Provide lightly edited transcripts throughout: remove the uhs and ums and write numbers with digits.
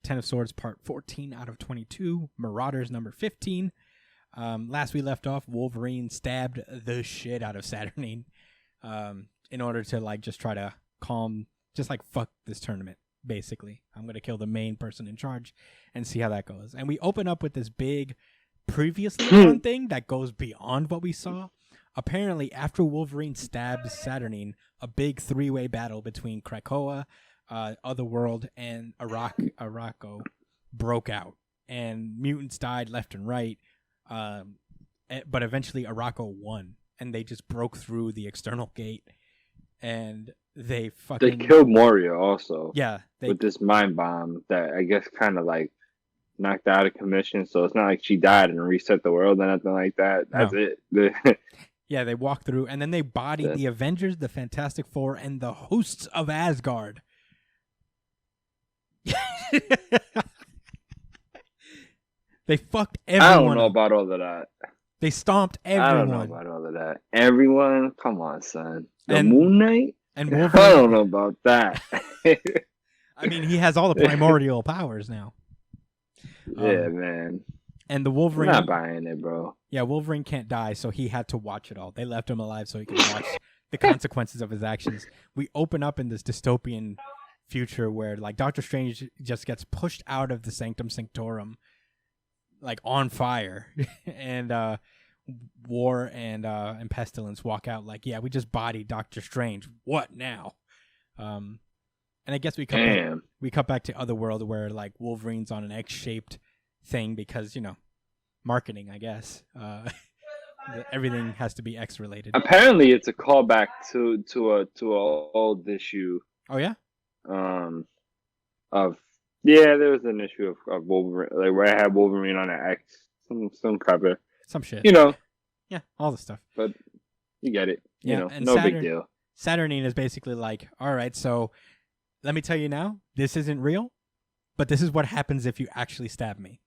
Ten of Swords Part 14 out of 22. Marauders number 15. Last we left off, Wolverine stabbed the shit out of Saturnine in order to like just try to calm, just like fuck this tournament, basically. I'm going to kill the main person in charge and see how that goes. And we open up with this big previously on thing that goes beyond what we saw. Apparently, after Wolverine stabs Saturnine, a big three-way battle between Krakoa, Otherworld, and Arakko broke out. And mutants died left and right. But eventually Arakko won. And they just broke through the external gate. And they killed Moria also. Yeah. With this mind bomb that I guess kind of like knocked out of commission. So it's not like she died and reset the world or nothing like that. That's it. Yeah, they walked through, and then they bodied the Avengers, the Fantastic Four, and the hosts of Asgard. They fucked everyone. I don't know about all of that. They stomped everyone. I don't know about all of that. Everyone? Come on, son. Moon Knight? And Wolverine. I don't know about that. I mean, he has all the primordial powers now. Yeah, man. And the Wolverine... I'm not buying it, bro. Yeah, Wolverine can't die, so he had to watch it all. They left him alive so he could watch the consequences of his actions. We open up in this dystopian future where, like, Doctor Strange just gets pushed out of the Sanctum Sanctorum, like, on fire. And War and Pestilence walk out like, yeah, we just bodied Doctor Strange. What now? And I guess we cut back to Otherworld where, like, Wolverine's on an X-shaped thing because, you know, marketing, I guess. Everything has to be X related. Apparently, it's a callback to a old issue. Oh yeah. There was an issue of Wolverine, like where I had Wolverine on an X, some cover, some shit. You know. Yeah, all the stuff. But you get it. Yeah, you know, no big deal. Saturnine is basically like, all right, so let me tell you now, this isn't real, but this is what happens if you actually stab me.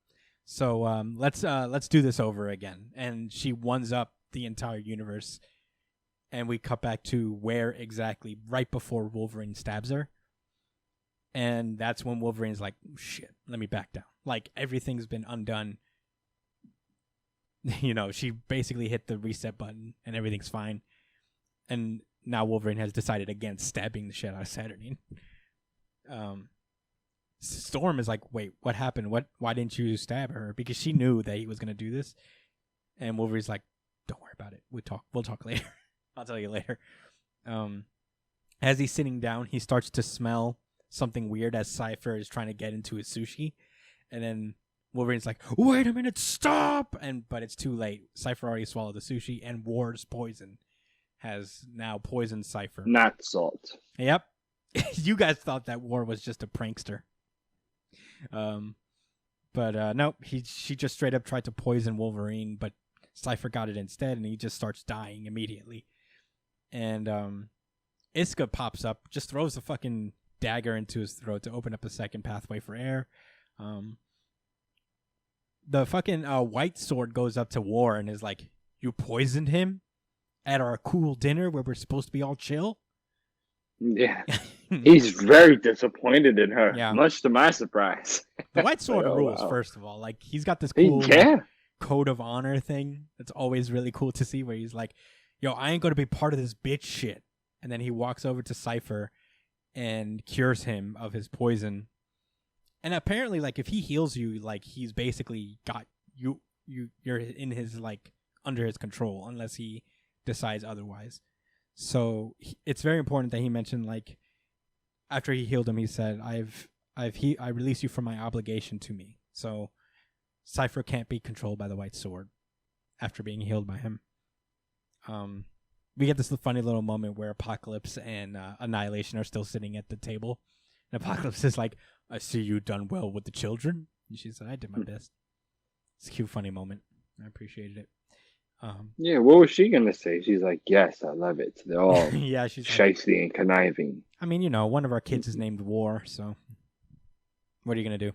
So let's do this over again. And she ones up the entire universe. And we cut back to where exactly right before Wolverine stabs her. And that's when Wolverine's like, shit, let me back down. Like, everything's been undone. You know, she basically hit the reset button and everything's fine. And now Wolverine has decided against stabbing the shit out of Saturnine. Storm is like, wait, what happened? Why didn't you stab her? Because she knew that he was going to do this. And Wolverine's like, don't worry about it. We'll talk later. I'll tell you later. As he's sitting down, he starts to smell something weird as Cypher is trying to get into his sushi. And then Wolverine's like, wait a minute, stop! But it's too late. Cypher already swallowed the sushi, and War's poison has now poisoned Cypher. Not salt. Yep. You guys thought that War was just a prankster. But no, she just straight up tried to poison Wolverine, but Cypher got it instead, and he just starts dying immediately. And Iska pops up, just throws a fucking dagger into his throat to open up a second pathway for air. The fucking White Sword goes up to War and is like, you poisoned him at our cool dinner where we're supposed to be all chill? Yeah. He's very disappointed in her, yeah. Much to my surprise. The White Sword rules, first of all. Like, he's got this cool like, code of honor thing that's always really cool to see, where he's like, yo, I ain't going to be part of this bitch shit. And then he walks over to Cypher and cures him of his poison. And apparently, like, if he heals you, like, he's basically got you're in his, like, under his control, unless he decides otherwise. So it's very important that he mentioned, like, after he healed him, he said, I release you from my obligation to me. So Cypher can't be controlled by the White Sword after being healed by him. We get this funny little moment where Apocalypse and Annihilation are still sitting at the table. And Apocalypse is like, I see you done well with the children. And she said, I did my best. It's a cute, funny moment. I appreciated it. Yeah, what was she going to say? She's like, yes, I love it. They're all yeah, she's shifty and conniving. I mean, you know, one of our kids is named War, so what are you going to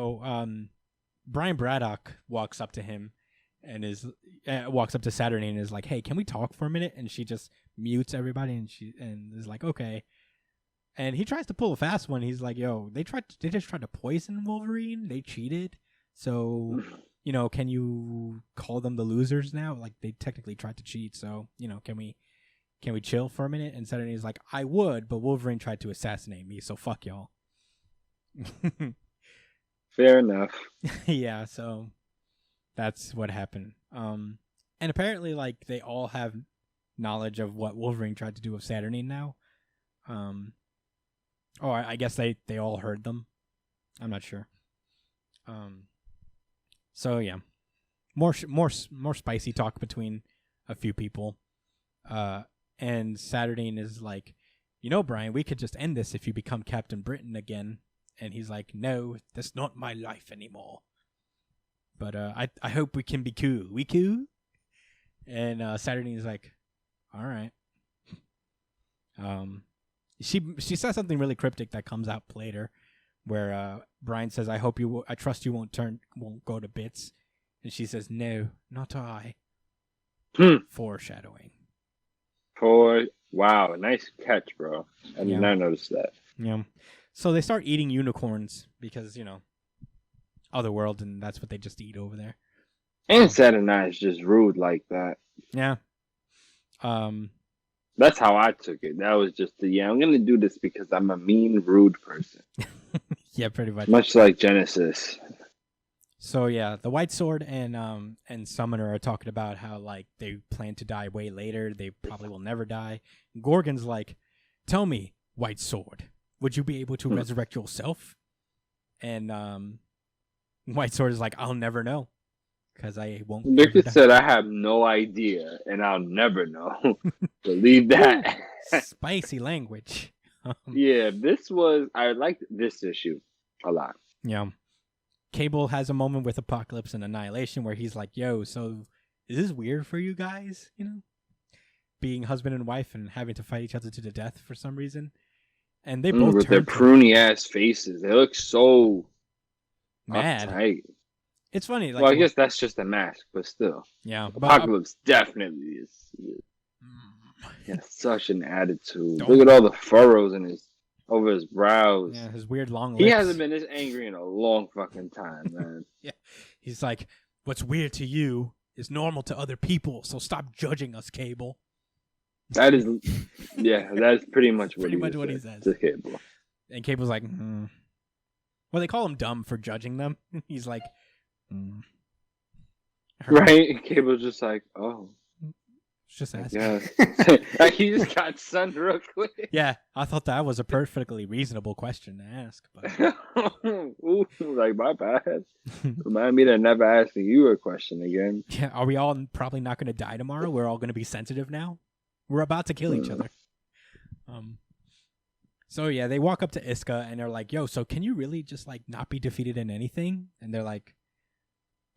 do? Brian Braddock walks up to him and walks up to Saturnine and is like, hey, can we talk for a minute? And she just mutes everybody and is like, okay. And he tries to pull a fast one. He's like, "Yo, they just tried to poison Wolverine. They cheated. So, can you call them the losers now? Like they technically tried to cheat. So, can we chill for a minute?" And Saturnine like, "I would, but Wolverine tried to assassinate me. So fuck y'all." Fair enough. Yeah. So that's what happened. And apparently, like they all have knowledge of what Wolverine tried to do with Saturnine now. I guess they all heard them. I'm not sure. So yeah, more spicy talk between a few people. And Saturnine is like, Brian, we could just end this if you become Captain Britain again. And he's like, no, that's not my life anymore. But I hope we can be cool. We cool? And Saturnine is like, all right. She says something really cryptic that comes out later, where Brian says, "I trust you won't go to bits," and she says, "No, not I." Foreshadowing. Wow, nice catch, bro. I did not notice that. Yeah. So they start eating unicorns because Otherworld, and that's what they just eat over there. And Saturnine is just rude like that. Yeah. That's how I took it. That was just I'm going to do this because I'm a mean, rude person. Yeah, pretty much. Much like Genesis. So yeah, the White Sword and Summoner are talking about how like they plan to die way later. They probably will never die. Gorgon's like, "Tell me, White Sword, would you be able to resurrect yourself?" And White Sword is like, "I'll never know. Because I won't." Victor said, "I have no idea, and I'll never know." Believe that. Spicy language. Yeah, I liked this issue a lot. Yeah. Cable has a moment with Apocalypse and Annihilation where he's like, "Yo, so is this weird for you guys? Being husband and wife and having to fight each other to the death for some reason?" And they both with their pruny ass faces. They look so mad. Uptight. It's funny. Like, I guess that's just a mask, but still. Yeah. Apocalypse definitely is. He has such an attitude. Look at all the furrows over his brows. Yeah, his weird long lips. He hasn't been this angry in a long fucking time, man. Yeah. He's like, "What's weird to you is normal to other people, so stop judging us, Cable." That is pretty much what he says. To Cable. And Cable's like, Well, they call him dumb for judging them. He's like, Right? Cable's just like, oh. Just asking. Yeah. Like he just got sunned real quick. Yeah, I thought that was a perfectly reasonable question to ask. But... Ooh, like, my bad. Remind me to never asking you a question again. Yeah, are we all probably not going to die tomorrow? We're all going to be sensitive now? We're about to kill each other. So yeah, they walk up to Iska and they're like, "Yo, so can you really just like not be defeated in anything?" And they're like,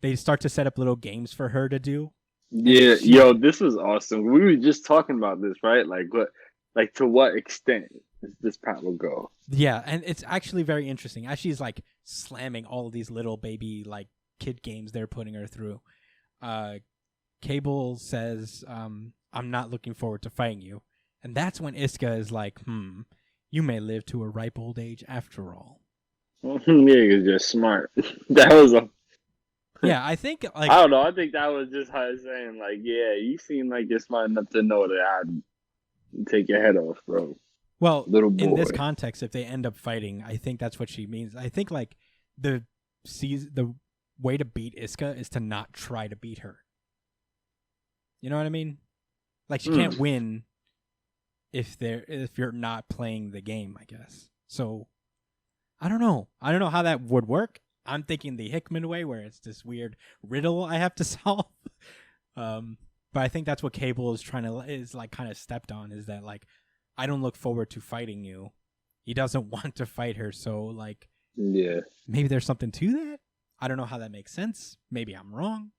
they start to set up little games for her to do. Yeah, this was awesome. We were just talking about this, right? Like to what extent does this power go? Yeah, and it's actually very interesting. As she's like slamming all of these little baby like kid games they're putting her through. Cable says, "I'm not looking forward to fighting you," and that's when Iska is like, "You may live to a ripe old age after all." Yeah, you're just smart. That was Yeah, I think like I don't know. I think that was just her saying like, "Yeah, you seem like you're smart enough to know that I'd take your head off, bro." Well, little boy. In this context, if they end up fighting, I think that's what she means. I think like the way to beat Iska is to not try to beat her. You know what I mean? Like she can't win if you're not playing the game, I guess. So I don't know how that would work. I'm thinking the Hickman way, where it's this weird riddle I have to solve. But I think that's what Cable is kind of stepped on, is that like, I don't look forward to fighting you. He doesn't want to fight her, so like, yeah, maybe there's something to that. I don't know how that makes sense. Maybe I'm wrong.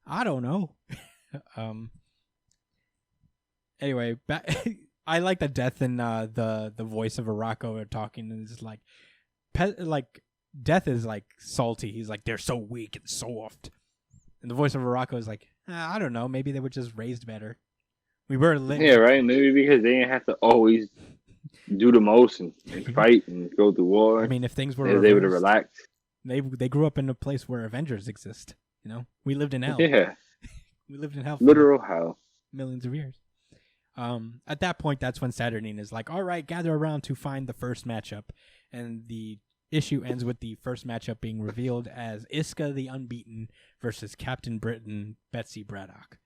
I don't know. Anyway, I like the Death and the voice of Araco are talking, and it's like, Death is like salty. He's like, "They're so weak and soft," and the voice of Araco is like, "I don't know. Maybe they were just raised better. We were lit." Yeah, right. Maybe because they didn't have to always do the most and fight and go to war. I mean, if things were they was able to relax. They grew up in a place where Avengers exist. You know, we lived in hell. Yeah, we lived in hell. For literal hell. Millions of years. At that point, that's when Saturnine is like, all right, gather around to find the first matchup. And the issue ends with the first matchup being revealed as Iska the Unbeaten versus Captain Britain, Betsy Braddock.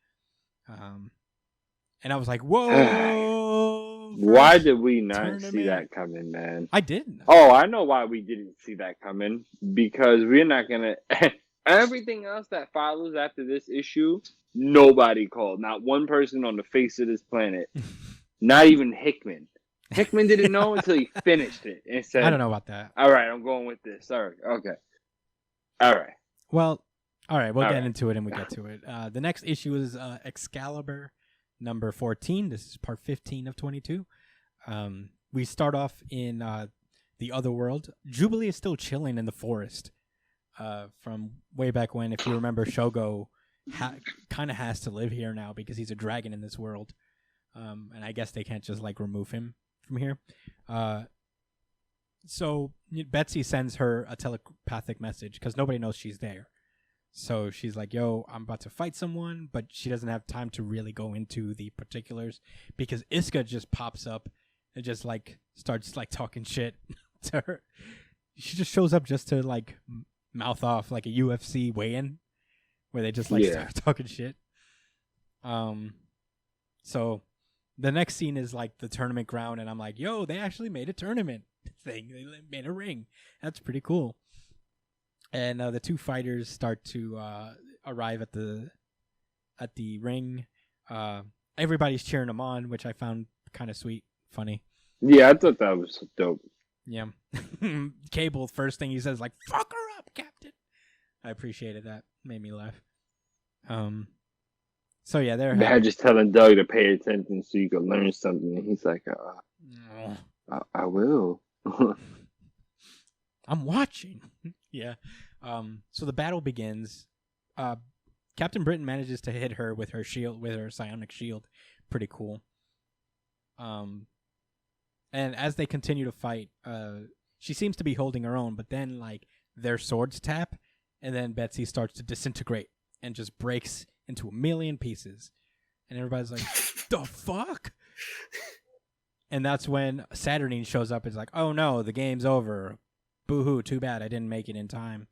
And I was like, whoa. Why did we not tournament? See that coming, man? I didn't. Oh, I know why we didn't see that coming. Because we're not going to... Everything else that follows after this issue... Nobody called. Not one person on the face of this planet. Not even Hickman. Hickman didn't know until he finished it and said, I don't know about that. All right, I'm going with this. Sorry. Okay. All right. Well, all right. We'll get into it and we get to it. The next issue is Excalibur number 14. This is part 15 of 22. We start off in the other world. Jubilee is still chilling in the forest from way back when. If you remember, Shogo kind of has to live here now because he's a dragon in this world, and I guess they can't just like remove him from here. So Betsy sends her a telepathic message because nobody knows she's there. So she's like, yo, I'm about to fight someone, but she doesn't have time to really go into the particulars because Iska just pops up and just like starts like talking shit to her. She just shows up just to like mouth off like a UFC weigh-in. Where they just like start talking shit. So the next scene is like the tournament ground, and I'm like, yo, they actually made a tournament thing. They made a ring. That's pretty cool. And the two fighters start to arrive at the ring. Everybody's cheering them on, which I found kind of sweet, funny. Yeah, I thought that was dope. Yeah. Cable, first thing he says, like, fuck her up, Captain. I appreciated that. Made me laugh. So yeah, they're just telling Doug to pay attention so you can learn something. And he's like, I will. I'm watching. Yeah. So the battle begins. Captain Britain manages to hit her with her shield, with her psionic shield. Pretty cool. And as they continue to fight, she seems to be holding her own, but then like their swords tap. And then Betsy starts to disintegrate and just breaks into a million pieces. And everybody's like, the fuck? And that's when Saturnine shows up. It's like, oh no, the game's over. Boo-hoo, too bad I didn't make it in time.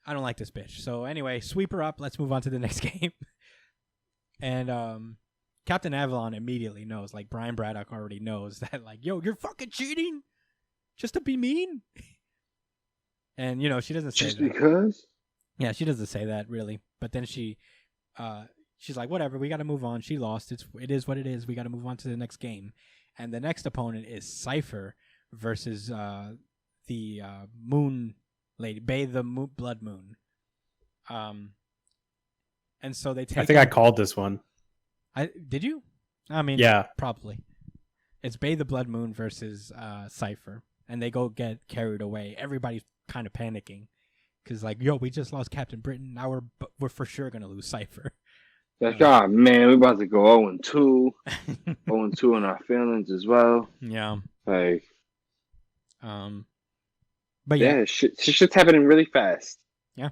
I don't like this bitch. So anyway, sweep her up. Let's move on to the next game. And Captain Avalon immediately knows, like Brian Braddock already knows that, like, yo, you're fucking cheating just to be mean. And, you know, she doesn't say just that. Because? Yeah, she doesn't say that, really. But then she's like, whatever, we got to move on. She lost. It is what it is. We got to move on to the next game. And the next opponent is Cypher versus the Moon Lady, Bay the Blood Moon. And so they take... I think I called this one. Did you? I mean, yeah. Probably. It's Bay the Blood Moon versus Cypher. And they go get carried away. Everybody's kind of panicking because, like, yo, we just lost Captain Britain. Now we're for sure gonna lose Cypher. Like, oh man, we're about to go 0-2, 0-2 in our feelings as well. Yeah. Like, but yeah, shit's happening really fast. Yeah.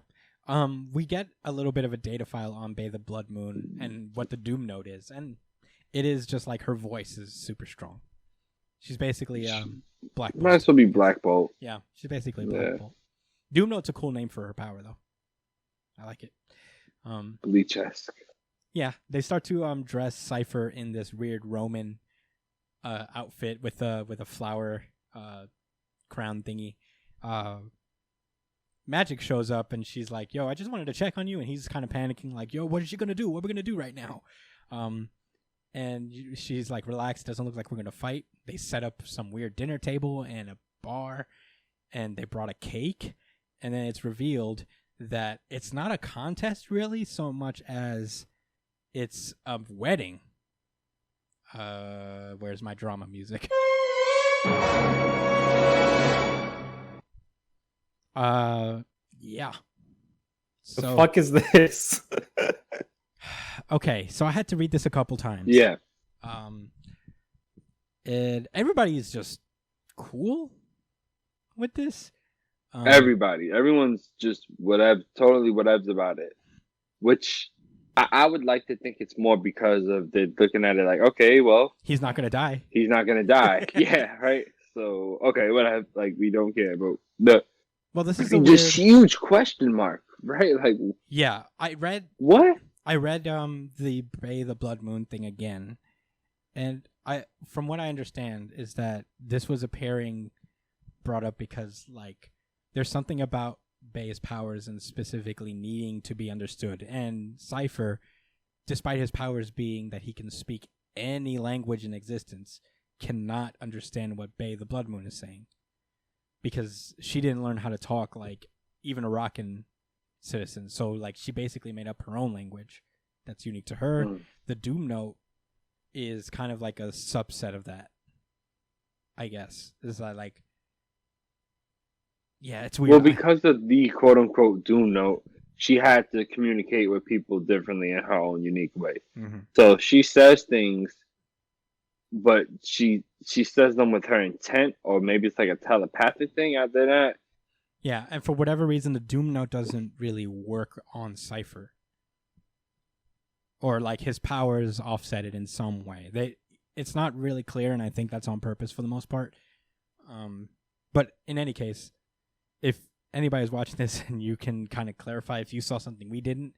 We get a little bit of a data file on Bay the Blood Moon and what the Doom Note is, and it is just like her voice is super strong. She's basically Black Bolt. Might as well be Black Bolt. Yeah, she's basically Black Bolt. Doom Note's a cool name for her power, though. I like it. Bleach-esque. Yeah, they start to dress Cypher in this weird Roman outfit with a flower crown thingy. Magic shows up and she's like, yo, I just wanted to check on you. And he's kind of panicking, like, yo, what is she going to do? What are we going to do right now? And she's like, relax, doesn't look like we're going to fight. They set up some weird dinner table and a bar, and they brought a cake. And then it's revealed that it's not a contest really so much as it's a wedding. Where's my drama music? Yeah. So, the fuck is this? Okay, so I had to read this a couple times. Yeah. And everybody is just cool with this. Everyone's just totally whatevs about it. Which I would like to think it's more because of the looking at it like, okay, well, he's not gonna die. He's not gonna die. Yeah, right. So okay, whatever. Like we don't care, but this is just huge question mark, right? Like yeah, I read the Bay the Blood Moon thing again, and from what I understand is that this was a pairing brought up because like there's something about Bay's powers and specifically needing to be understood, and Cypher, despite his powers being that he can speak any language in existence, cannot understand what Bay the Blood Moon is saying because she didn't learn how to talk like even a Rockin' citizen. So like she basically made up her own language that's unique to her. The Doom Note is kind of like a subset of that, I guess. Is that like, yeah, it's weird. Well, because of the quote unquote Doom Note, she had to communicate with people differently in her own unique way. Mm-hmm. So she says things, but she says them with her intent, or maybe it's like a telepathic thing after that. Yeah, and for whatever reason, the Doom Note doesn't really work on Cypher. Or like his powers offset it in some way. It's not really clear, and I think that's on purpose for the most part. But in any case, if anybody's watching this and you can kind of clarify if you saw something we didn't,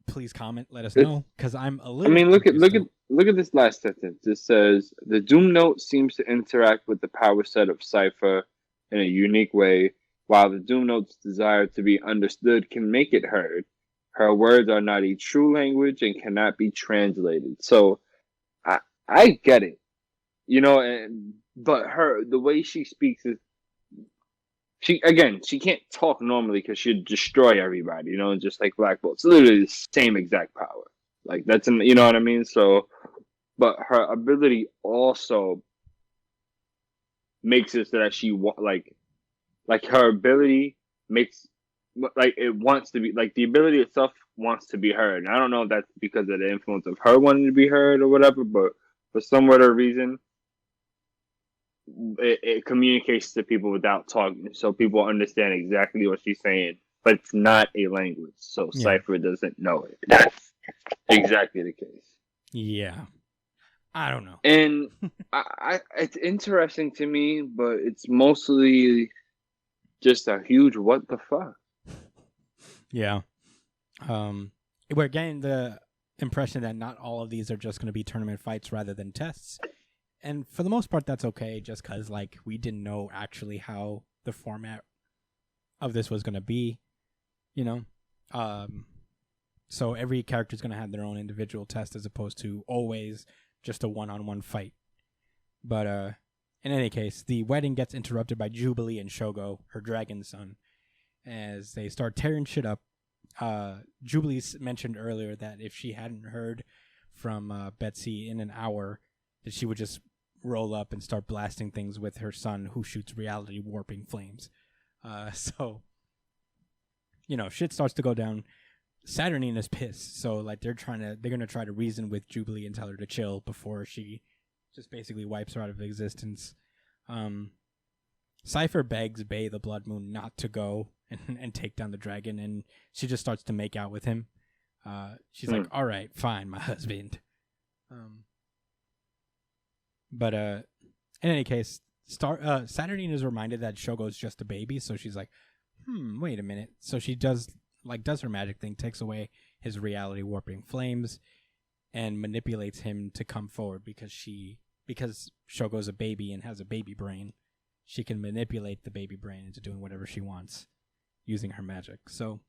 please comment. Let us know, because I'm a little. I mean, look at this last sentence. It says the Doom Note seems to interact with the power set of Cypher in a unique way, while the Doom Note's desire to be understood can make it heard. Her words are not a true language and cannot be translated. So, I get it, but the way she speaks is. She can't talk normally because she'd destroy everybody, just like Black Bolt. It's literally the same exact power. Like that's you know what I mean? So, but her ability also makes it so that she like her ability makes like it wants to be like the ability itself wants to be heard. And I don't know if that's because of the influence of her wanting to be heard or whatever, but for some other reason. It communicates to people without talking, so people understand exactly what she's saying, but it's not a language, so Cypher doesn't know it. That's exactly the case. Yeah, I don't know. And it's interesting to me, but it's mostly just a huge what the fuck. Yeah. We're getting the impression that not all of these are just going to be tournament fights rather than tests. And for the most part, that's okay, just because, like, we didn't know actually how the format of this was going to be, So every character is going to have their own individual test as opposed to always just a one-on-one fight. But in any case, the wedding gets interrupted by Jubilee and Shogo, her dragon son, as they start tearing shit up. Jubilee mentioned earlier that if she hadn't heard from Betsy in an hour, that she would just roll up and start blasting things with her son, who shoots reality warping flames. So, shit starts to go down. Saturnine is pissed, so like they're gonna try to reason with Jubilee and tell her to chill before she just basically wipes her out of existence. Cypher begs Bay the Blood Moon not to go and take down the dragon, and she just starts to make out with him. She's like, "All right, fine, my husband." But in any case, Saturnine is reminded that Shogo's just a baby, so she's like, wait a minute. So she does her magic thing, takes away his reality warping flames, and manipulates him to come forward because Shogo's a baby and has a baby brain. She can manipulate the baby brain into doing whatever she wants using her magic. So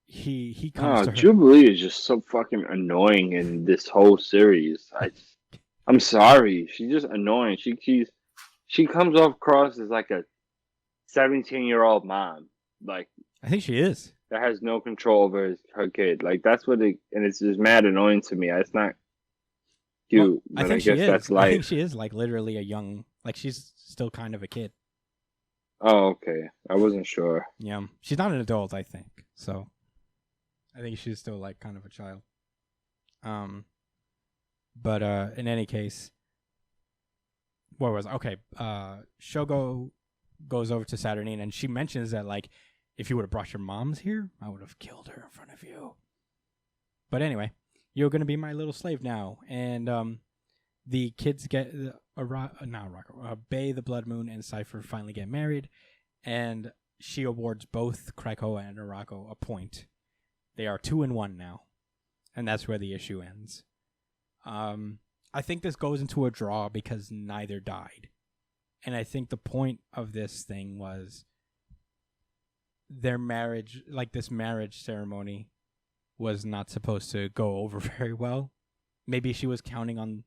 he comes to her. Jubilee is just so fucking annoying in this whole series. I'm sorry. She's just annoying. She comes off across as like a 17-year-old mom. Like I think she is. That has no control over her kid. Like that's and it's just mad annoying to me. It's not cute. Well, I guess that's life. I think she is like literally a young, like she's still kind of a kid. Oh, okay. I wasn't sure. Yeah. She's not an adult, I think. So I think she's still like kind of a child. But in any case, what was okay? Shogo goes over to Saturnine, and she mentions that like, if you would have brought your moms here, I would have killed her in front of you. But anyway, you're gonna be my little slave now, and the kids get Bay, the Blood Moon, and Cypher finally get married, and she awards both Krakoa and Arako a point. They are 2-1 now, and that's where the issue ends. I think this goes into a draw because neither died. And I think the point of this thing was their marriage, like this marriage ceremony, was not supposed to go over very well. Maybe she was counting on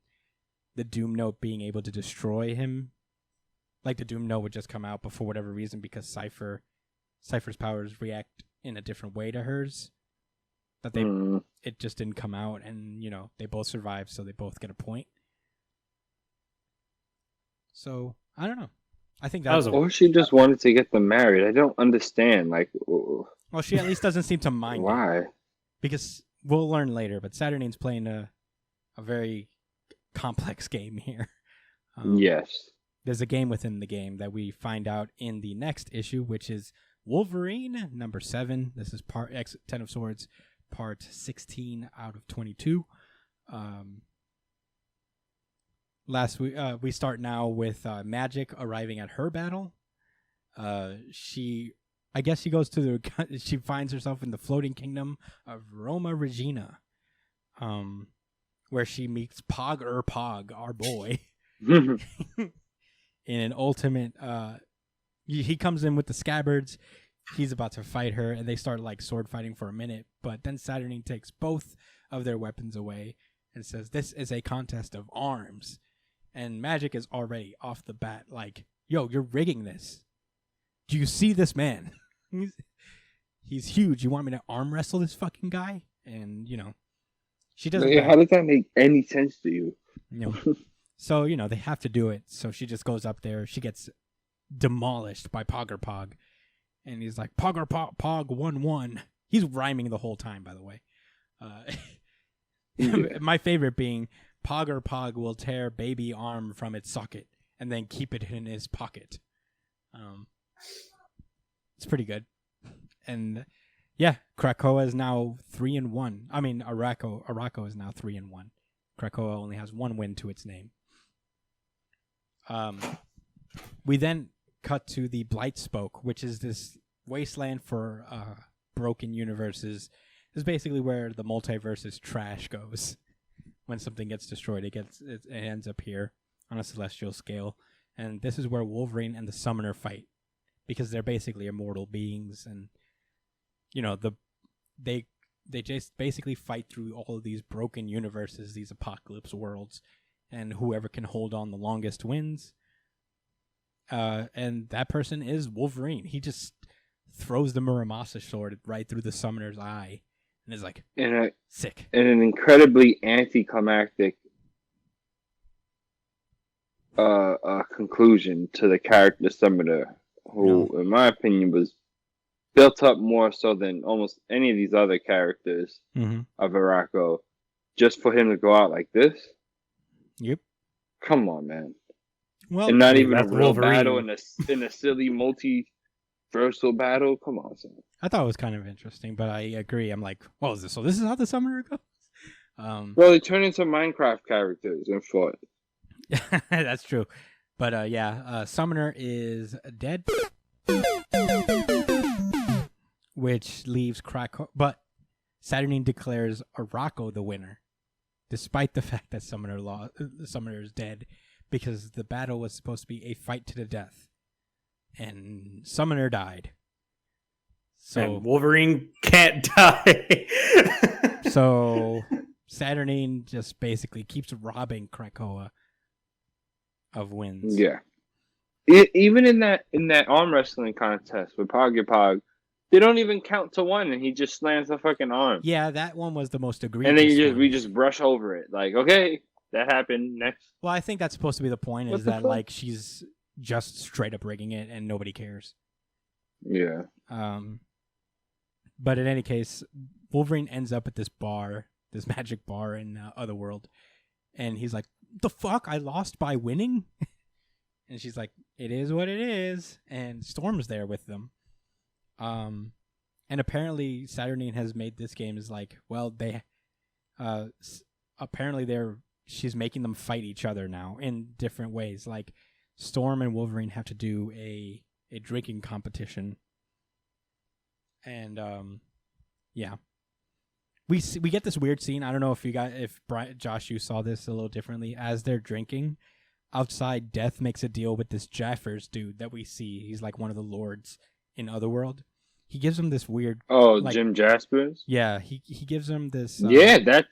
the Doom Note being able to destroy him. Like the Doom Note would just come out, but for whatever reason, because Cypher's powers react in a different way to hers, that it just didn't come out, and they both survived, so they both get a point. So I don't know. I think that was, or she just wanted to get them married. I don't understand. Like, well, she at least doesn't seem to mind why. It, because we'll learn later. But Saturnine's playing a very complex game here. Yes. There's a game within the game that we find out in the next issue, which is Wolverine number 7. This is part X 10 of Swords, part 16 out of 22. We start now with Magic arriving at her battle. She goes to she finds herself in the floating kingdom of Roma Regina, where she meets Pog, our boy. In an ultimate, he comes in with the scabbards. He's about to fight her, and they start like sword fighting for a minute. But then Saturnine takes both of their weapons away and says, "This is a contest of arms." And Magic is already off the bat like, "Yo, you're rigging this. Do you see this man? He's huge. You want me to arm wrestle this fucking guy?" And she doesn't. How does that make any sense to you? So, they have to do it. So she just goes up there. She gets demolished by Pog. And he's like, Pog 1-1. He's rhyming the whole time, by the way. My favorite being, Pog will tear baby arm from its socket and then keep it in his pocket. It's pretty good. And yeah, Krakoa is now 3-1. I mean, Arako is now 3-1. Krakoa only has one win to its name. We then cut to the Blight Spoke, which is this wasteland for broken universes. This is basically where the multiverse's trash goes. When something gets destroyed, it ends up here on a celestial scale. And this is where Wolverine and the Summoner fight, because they're basically immortal beings, and they just basically fight through all of these broken universes, these apocalypse worlds, and whoever can hold on the longest wins. And that person is Wolverine. He just throws the Muramasa sword right through the Summoner's eye, and is like, sick. In an incredibly anticlimactic conclusion to the character Summoner, who, in my opinion, was built up more so than almost any of these other characters of Arako, just for him to go out like this. Yep. Come on, man. Well, and not even a real Wolverine. battle in a silly multiversal battle. Come on, son. I thought it was kind of interesting, but I agree. I'm like, what was this? So this is how the Summoner goes? Well, they turn into Minecraft characters and fought. That's true. But Summoner is dead, which leaves Krakoa. But Saturnine declares Arako the winner, despite the fact that Summoner is dead, because the battle was supposed to be a fight to the death, and Summoner died. So and Wolverine can't die. So Saturnine just basically keeps robbing Krakoa of wins. Yeah. Even in that arm wrestling contest with Pog, they don't even count to one, and he just slams the fucking arm. Yeah, that one was the most egregious. And then we just brush over it, like, okay, that happened. Next. Well, I think that's supposed to be the point, is that like she's just straight up rigging it, and nobody cares. Yeah. But in any case, Wolverine ends up at this bar, this magic bar in Otherworld, And he's like, the fuck? I lost by winning? And she's like, it is what it is. And Storm's there with them. And apparently Saturnine has made this game is like, well, they, apparently she's making them fight each other now in different ways. Like Storm and Wolverine have to do a drinking competition. And, yeah. We get this weird scene. I don't know if Josh, you saw this a little differently. As they're drinking, outside, Death makes a deal with this Jaffers dude that we see. He's like one of the lords in Otherworld. He gives him this weird. Jim Jaspers. Yeah, he gives him this. D-Mad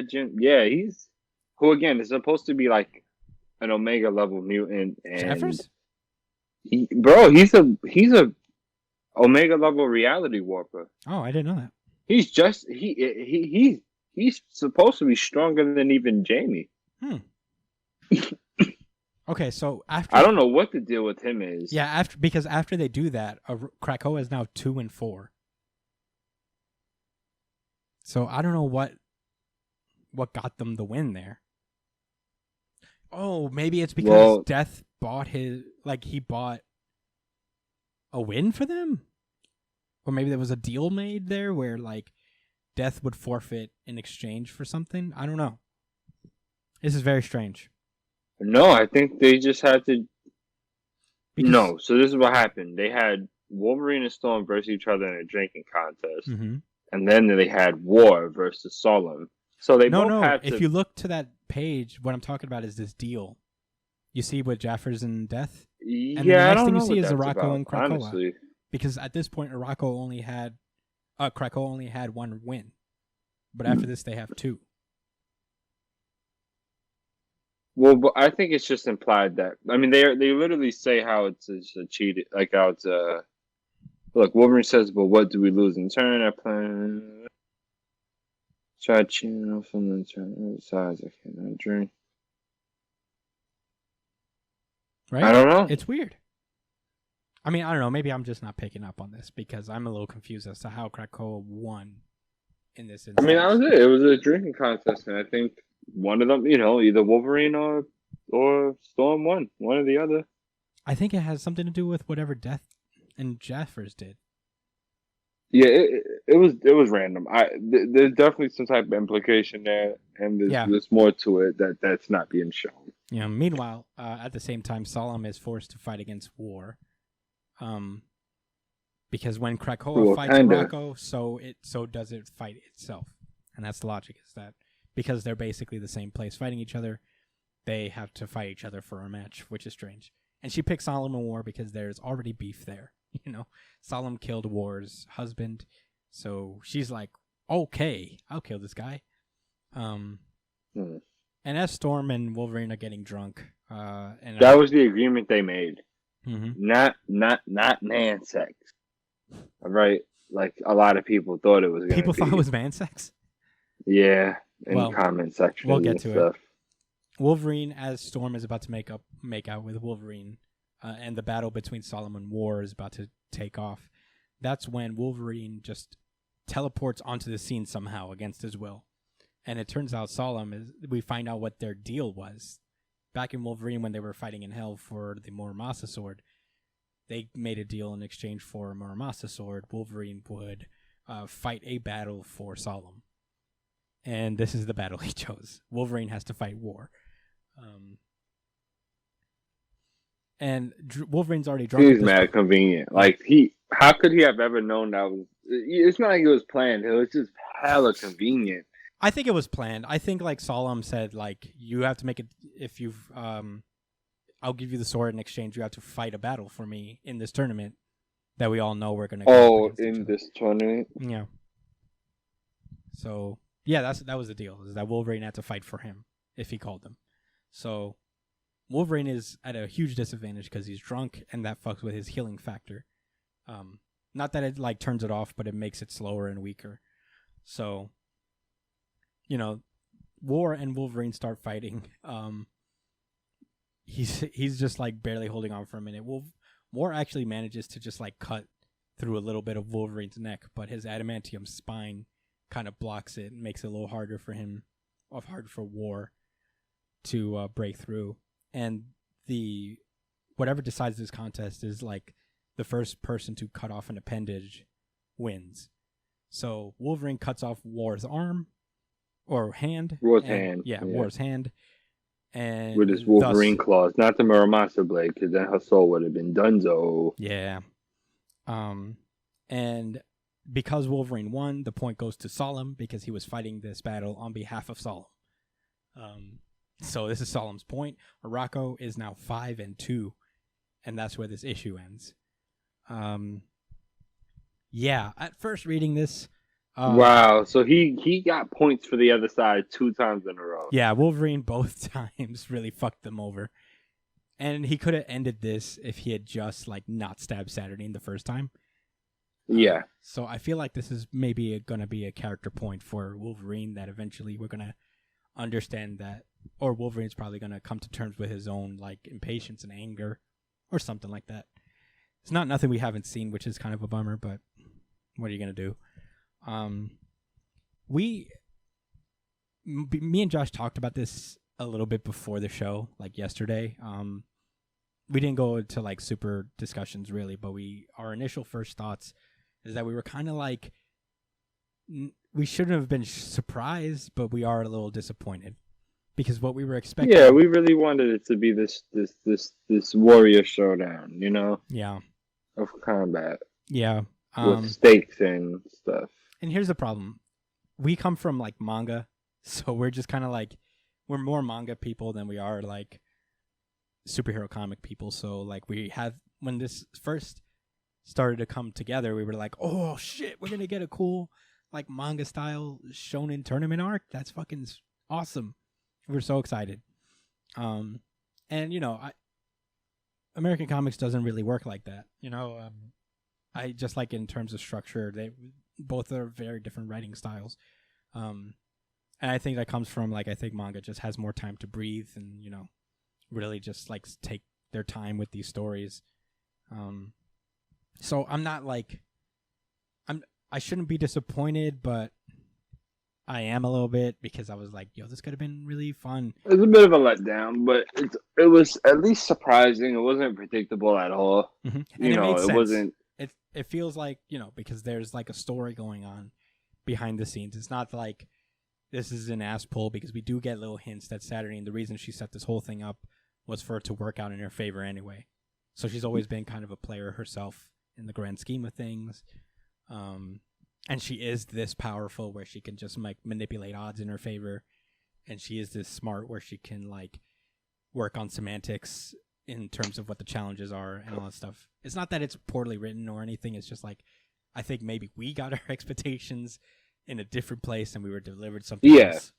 Jim. Yeah, he's who again is supposed to be like an Omega level mutant. And Jaffers. He's a Omega level reality warper. Oh, I didn't know that. He's just he's supposed to be stronger than even Jamie. Okay, so after I don't know what the deal with him is. Yeah, after they do that, Krakoa is now 2-4. So I don't know what got them the win there. Oh, maybe it's because Death bought he bought a win for them? Or maybe there was a deal made there where like Death would forfeit in exchange for something. I don't know. This is very strange. No, I think they just had to. No, so this is what happened. They had Wolverine and Storm versus each other in a drinking contest, and then they had War versus Solemn. So they both had to. If you look to that page, what I'm talking about is this deal. You see with Jaffers and Death, and the next thing you see is Arakko and Krakoa. Honestly. Because at this point, Krakoa only had one win, but after this, they have 2. Well, but I think it's just implied that they literally say how it's a cheated, like how it's look. Wolverine says, "But what do we lose in turn? I plan try cheating off from the turn. Besides, I cannot drink." Right? I don't know. It's weird. I mean, I don't know. Maybe I'm just not picking up on this because I'm a little confused as to how Krakoa won in this instance. I mean, that was it. It was a drinking contest, and I think one of them, either Wolverine or Storm won. One or the other. I think it has something to do with whatever Death and Jaffers did. Yeah, it was random. There's definitely some type of implication there, and there's more to it that's not being shown. Yeah. Meanwhile, at the same time, Solemn is forced to fight against War. Because when Krakoa fights Arakko, so does it fight itself, and that's the logic. Is that because they're basically the same place fighting each other, they have to fight each other for a match, which is strange. And she picks Solemn and War because there's already beef there. Solemn killed War's husband, so she's like, "Okay, I'll kill this guy." And as Storm and Wolverine are getting drunk, and that was the agreement they made. Mm-hmm. Not man sex. All right, like a lot of people thought it was. People thought it was man sex. Yeah, in the comment section. We'll get to it. Wolverine, as Storm is about to make out with Wolverine, and the battle between Solemn and War is about to take off. That's when Wolverine just teleports onto the scene somehow against his will, and it turns out we find out what their deal was. Back in Wolverine, when they were fighting in Hell for the Muramasa sword, they made a deal in exchange for a Muramasa sword. Wolverine would fight a battle for Solemn. And this is the battle he chose. Wolverine has to fight War. And Wolverine's already drunk. He's mad convenient. Like, how could he have ever known that was... It's not like it was planned. It was just hella convenient. I think it was planned. I think like Solemn said, like, you have to make it, if you've, I'll give you the sword in exchange. You have to fight a battle for me in this tournament that we all know we're going to go in this tournament? Yeah. So, yeah, that was the deal, is that Wolverine had to fight for him if he called them. So, Wolverine is at a huge disadvantage because he's drunk, and that fucks with his healing factor. Not that it, like, turns it off, but it makes it slower and weaker. So... War and Wolverine start fighting. He's just like barely holding on for a minute. War actually manages to just like cut through a little bit of Wolverine's neck, but his adamantium spine kind of blocks it and makes it a little harder for him, hard for War to break through, and whatever decides this contest is like the first person to cut off an appendage wins. So Wolverine cuts off War's arm or hand. War's hand. Yeah, War's hand. And with his Wolverine claws, not the Muramasa blade, because then her soul would have been donezo. Yeah. And because Wolverine won, the point goes to Solemn because he was fighting this battle on behalf of Solemn. So this is Solemn's point. Arakko is now 5-2, and that's where this issue ends. Yeah, at first reading this, wow, so he got points for the other side 2 times in a row. Yeah, Wolverine both times really fucked them over. And he could have ended this if he had just like not stabbed Saturnine the first time. Yeah. So I feel like this is maybe going to be a character point for Wolverine that eventually we're going to understand that, or Wolverine's probably going to come to terms with his own like impatience and anger or something like that. It's not nothing we haven't seen, which is kind of a bummer, but what are you going to do? Me and Josh talked about this a little bit before the show, like yesterday. We didn't go into like super discussions really, but our initial first thoughts is that we were kind of like, we shouldn't have been surprised, but we are a little disappointed because what we were expecting. Yeah, we really wanted it to be this warrior showdown, you know? Yeah. Of combat. Yeah. With stakes and stuff. And here's the problem. We come from like manga, so we're just kind of like, we're more manga people than we are like superhero comic people. So like when this first started to come together, we were like, oh shit, we're going to get a cool like manga style shonen tournament arc. That's fucking awesome. We're so excited. And you know, American comics doesn't really work like that. You know, I just like in terms of structure, they both are very different writing styles. And I think that comes from like, I think manga just has more time to breathe and, you know, really just like take their time with these stories. So I'm not like, I shouldn't be disappointed, but I am a little bit because I was like, yo, this could have been really fun. It was a bit of a letdown, but it was at least surprising. It wasn't predictable at all. Mm-hmm. You know, it wasn't. It feels like, you know, because there's like a story going on behind the scenes. It's not like this is an ass pull because we do get little hints that Saturnine, the reason she set this whole thing up was for it to work out in her favor anyway. So she's always been kind of a player herself in the grand scheme of things. And she is this powerful where she can just like manipulate odds in her favor. And she is this smart where she can like work on semantics in terms of what the challenges are and all that stuff. It's not that it's poorly written or anything. It's just like, I think maybe we got our expectations in a different place and we were delivered something else.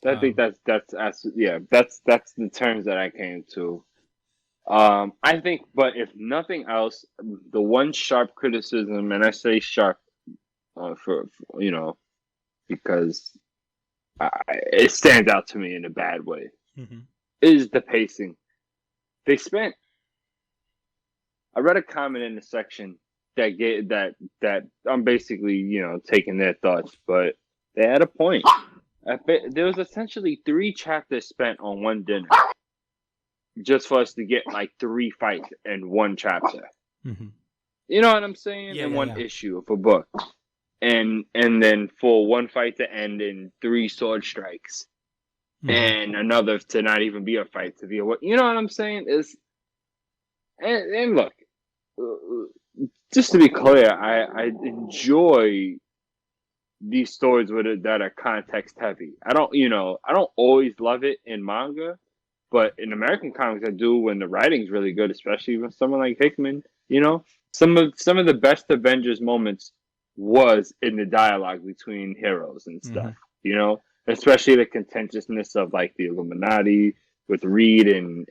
I think that's the terms that I came to. I think, but if nothing else, the one sharp criticism, and I say sharp for you know, because it stands out to me in a bad way, is the pacing. I read a comment in the section that I'm basically, you know, taking their thoughts, but they had a point. There was essentially 3 chapters spent on one dinner just for us to get like 3 fights in one chapter. You know what I'm saying? In one issue of a book. And then for one fight to end in 3 sword strikes. And another to not even be a fight, to be a what? You know what I'm saying? And look, just to be clear, I enjoy these stories that are context heavy. I don't always love it in manga, but in American comics I do when the writing's really good, especially with someone like Hickman. You know, some of the best Avengers moments was in the dialogue between heroes and stuff. You know, especially the contentiousness of like the Illuminati with Reed and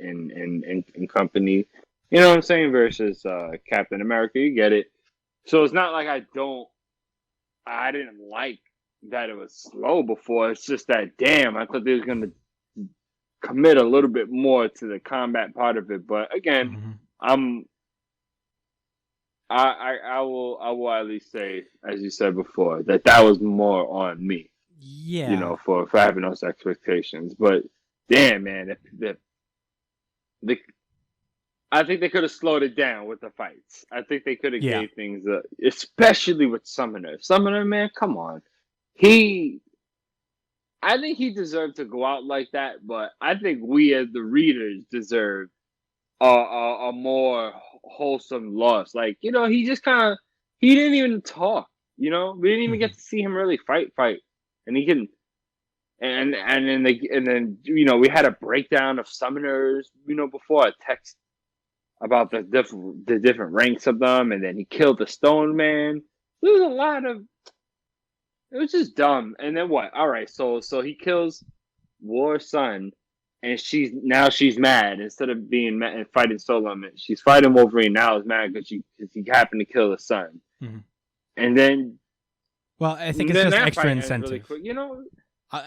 company. You know what I'm saying? Versus Captain America, you get it. So it's not like I didn't like that it was slow before. It's just that, damn, I thought they was going to commit a little bit more to the combat part of it. But again, I will at least say, as you said before, that was more on me. Yeah. You know, for having those expectations. But damn, man, I think they could have slowed it down with the fights. I think they could have gave things, especially with Summoner. Summoner, man, come on. I think he deserved to go out like that, but I think we as the readers deserve a more wholesome loss. Like, you know, he just kind of, he didn't even talk, you know? We didn't even get to see him really fight. And he can, and then you know, we had a breakdown of summoners, you know, before a text about the different ranks of them, and then he killed the Stone Man. There was a lot of, it was just dumb. And then what? All right, so he kills War's son, and she's mad instead of being mad and fighting solo. She's fighting Wolverine now. Is mad because he happened to kill his son. Mm-hmm. And then, well, I think it's just extra incentive. Really, you know,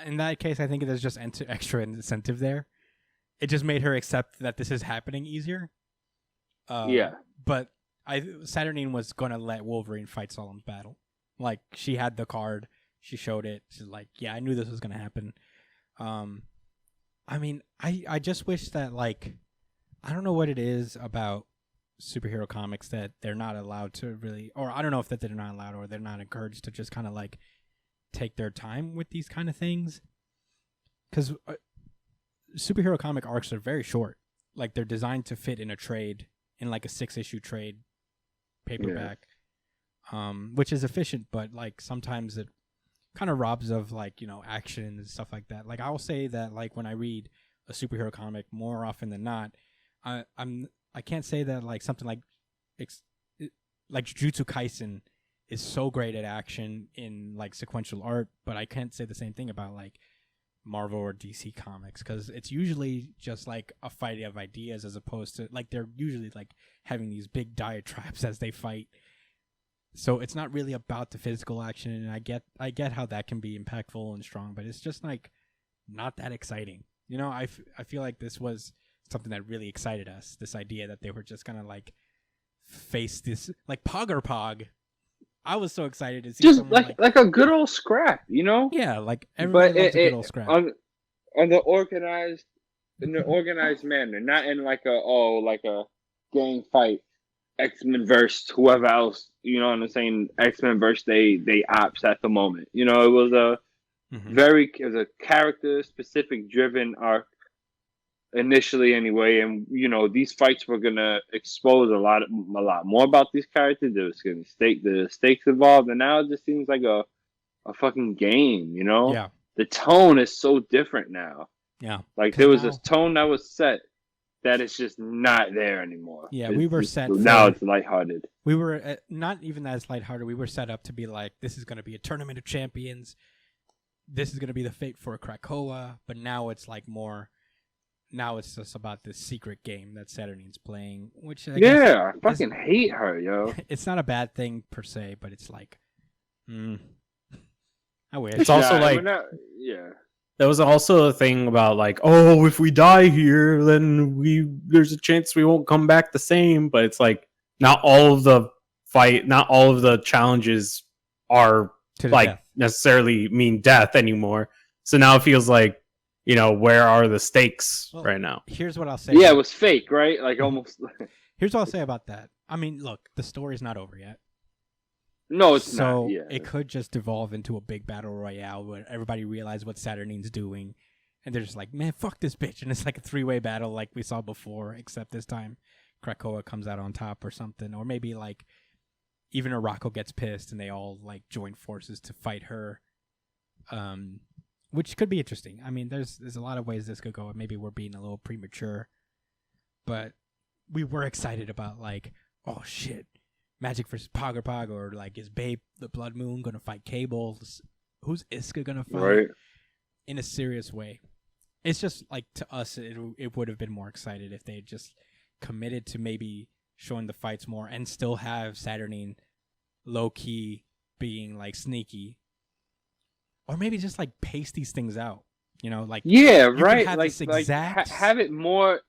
in that case, I think there's just extra incentive there. It just made her accept that this is happening easier. Yeah, but Saturnine was gonna let Wolverine fight Solemn's battle. Like, she had the card, she showed it. She's like, yeah, I knew this was gonna happen. I mean, I just wish that, like, I don't know what it is about superhero comics that they're not allowed to really, or I don't know if that they're not allowed or they're not encouraged to just kind of like take their time with these kind of things. Because superhero comic arcs are very short. Like, they're designed to fit in a trade, in like a 6-issue trade paperback, which is efficient, but like sometimes it kind of robs of, like, you know, action and stuff like that. Like, I'll say that, like, when I read a superhero comic, more often than not, I can't say that like something like Jujutsu Kaisen is so great at action in like sequential art, but I can't say the same thing about like Marvel or DC comics, because it's usually just like a fight of ideas, as opposed to, like, they're usually like having these big diatribes as they fight. So it's not really about the physical action, and I get how that can be impactful and strong, but it's just like not that exciting. You know, I feel like this was something that really excited us. This idea that they were just gonna like face this like Pog. I was so excited to see just like a good old scrap, you know? Yeah, like everybody loves a good old scrap. On the organized manner, not in like a gang fight, X-Men versus whoever else, you know what I'm saying? X-Men versus they ops at the moment. You know, it was a character specific driven arc initially anyway, and you know, these fights were gonna expose a lot more about these characters. There was gonna the stakes involved, and now it just seems like a fucking game, you know? Yeah. The tone is so different now. Yeah. Like, there was this tone that was set that it's just not there anymore. Yeah, we were set now it's lighthearted. We were not even as lighthearted. We were set up to be like, this is gonna be a tournament of champions. This is gonna be the fate for Krakoa, but now it's like more. Now it's just about this secret game that Saturnine's playing, which I fucking hate her, yo. It's not a bad thing per se, but it's like, I wish. It's also there was also a thing about like, oh, if we die here, then there's a chance we won't come back the same. But it's like, not all of the challenges are like necessarily mean death anymore. So now it feels like, you know, where are the stakes right now? Here's what I'll say. Yeah, it was fake, right? Like, almost. Here's what I'll say about that. I mean, look, the story's not over yet. No, it's not. So Yeah. it could just devolve into a big battle royale where everybody realizes what Saturnine's doing, and they're just like, man, fuck this bitch. And it's like a 3-way battle like we saw before, except this time Krakoa comes out on top or something. Or maybe like even Arako gets pissed and they all like join forces to fight her. Which could be interesting. I mean, there's a lot of ways this could go. Maybe we're being a little premature, but we were excited about like, oh shit, Magic versus Pog, or like, is Babe the Blood Moon gonna fight Cable? Who's Iska gonna fight? In a serious way. It's just like, to us, it would have been more excited if they had just committed to maybe showing the fights more and still have Saturnine low key being like sneaky. Or maybe just like pace these things out, you know, like right, like have it more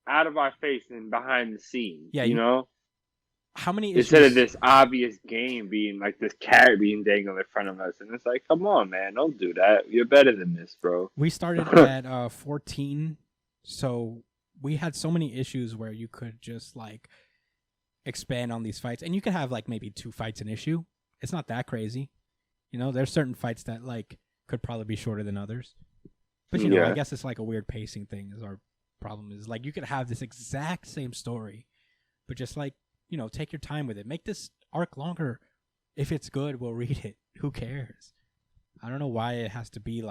out of our face and behind the scenes. Yeah, you know, how many issues... Instead of this obvious game being like this carrot being dangled in front of us, and it's like, come on, man, don't do that. You're better than this, bro. We started at 14, so we had so many issues where you could just like expand on these fights, and you could have like maybe 2 fights an issue. It's not that crazy, you know. There's certain fights that like could probably be shorter than others, but you know, I guess it's like a weird pacing thing. Is our problem is like you could have this exact same story, but just like, you know, take your time with it. Make this arc longer. If it's good, we'll read it. Who cares? I don't know why it has to be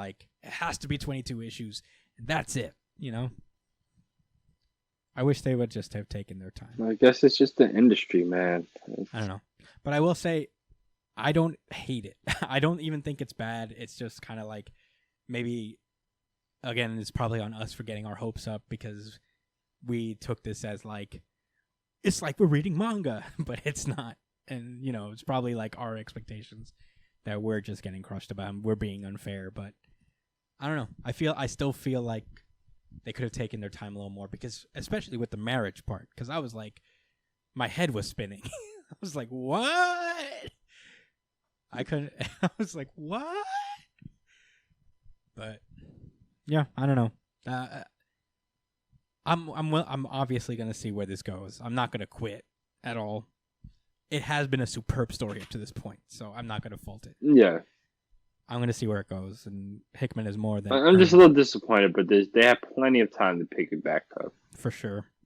22 issues. That's it, you know? I wish they would just have taken their time. I guess it's just the industry, man. I don't know. But I will say, I don't hate it. I don't even think it's bad. It's just kind of like, maybe, again, it's probably on us for getting our hopes up because we took this as like, it's like we're reading manga, but it's not. And, you know, it's probably like our expectations that we're just getting crushed about. We're being unfair, but I don't know. I still feel like they could have taken their time a little more because, especially with the marriage part, because I was like, my head was spinning. I was like, what? I was like, what? But yeah, I don't know. I'm obviously gonna see where this goes. I'm not gonna quit at all. It has been a superb story up to this point, so I'm not gonna fault it. Yeah, I'm gonna see where it goes, and Hickman is more than. I'm just a little disappointed, but they have plenty of time to pick it back up for sure.